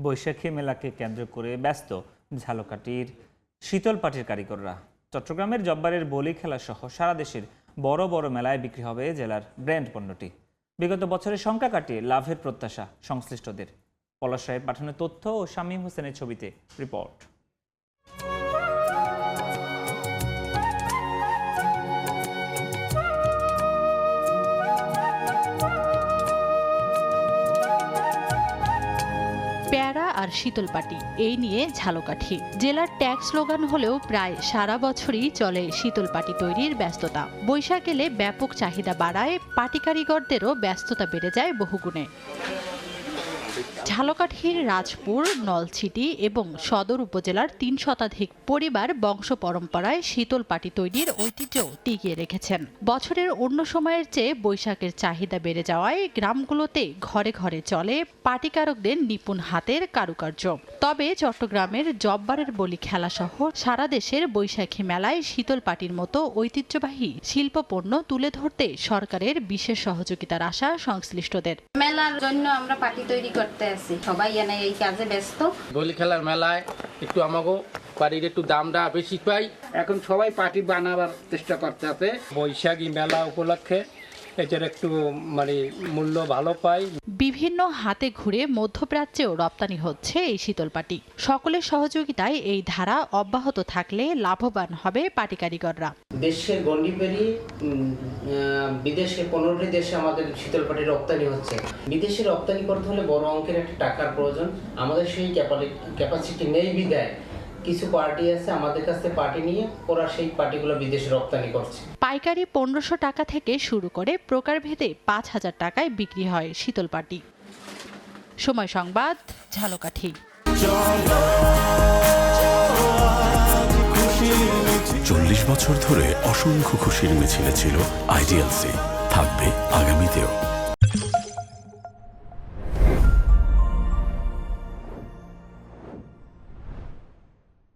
বৈশাখী মেলাকে কেন্দ্র করে ব্যস্ত ঝালকাঠির শীতলপাটির কারিগররা। চট্টগ্রামের জব্বারের বলি খেলা সহ সারা দেশের বড় বড় মেলায় বিক্রি হবে জেলার ব্র্যান্ড পণ্যটি। বিগত বছরের সংখ্যা কাটিয়ে লাভের প্রত্যাশা সংশ্লিষ্টদের। পলাশ রায়ের পাঠানো তথ্য ও শামীম হোসেনের ছবিতে রিপোর্ট। প্যারা আর শীতলপাটি এই নিয়ে ঝালকাঠি জেলার ট্যাগ স্লোগান হলেও প্রায় সারা বছরই চলে শীতলপাটি তৈরির ব্যস্ততা। বৈশাখ এলে ব্যাপক চাহিদা বাড়ায় পাটি কারিগরদেরও ব্যস্ততা বেড়ে যায় বহুগুণে। ঝালকাঠির রাজপুর, নলছিটি এবং সদর উপজেলার ৩ শতাধিক পরিবার বংশ পরম্পরায় শীতলপাটি তৈরির ঐতিহ্য টিকিয়ে রেখেছেন। বছরের অন্য সময়ের চেয়ে বৈশাখের চাহিদা বেড়ে যাওয়ায় গ্রামগুলোতে ঘরে ঘরে চলে পাটিকারকদের নিপুণ হাতের কারুকার্য। তবে চট্টগ্রামের জব্বারের বলি খেলাসহ সারা দেশের বৈশাখী মেলায় শীতলপাটির মতো ঐতিহ্যবাহী শিল্পপণ্য তুলে ধরতে সরকারের বিশেষ সহযোগিতার আশা সংশ্লিষ্টদের। মেলার জন্য আমরা পাটি তৈরি করতে আছি, সবাই এনে এই কাজে ব্যস্ত। বলি খেলার মেলায় একটু আমাকেও পাটির একটু দামটা বেশি পাই। এখন সবাই পাটি বানাবার চেষ্টা করতে আছে। বৈশাখী মেলা উপলক্ষে এটার একটু মূল্য ভালো পাই। বিভিন্ন হাতে ঘুরে মধ্যপ্রাচ্যেও রপ্তানি হচ্ছে এই শীতলপাটি। সকলের সহযোগিতায় এই ধারা অব্যাহত থাকলে লাভবান হবে পাটি কারিগররা। দেশের গণ্ডি পেরিয়ে বিদেশে 15টি দেশে আমাদের শীতলপাটি রপ্তানি হচ্ছে। বিদেশে রপ্তানি করতে হলে বড় অঙ্কের একটা টাকার প্রয়োজন। আমাদের সেই ক্যাপাসিটি নেই বিদায় কিছু পার্টি আছে আমাদের কাছে পার্টি নিয়ে ওরা সেই পার্টিগুলো বিদেশে রপ্তানি করছে। পাইকারি 1500 টাকা থেকে শুরু করে প্রকারভেদে 5000 টাকায় বিক্রি হয় শীতলপাটি। সময় সংবাদ, ঝালকাঠি। 40 বছর ধরে অসংখ্য খুশির মিছিলে ছিল আইডিএলসি, থাকবে আগামীতেও।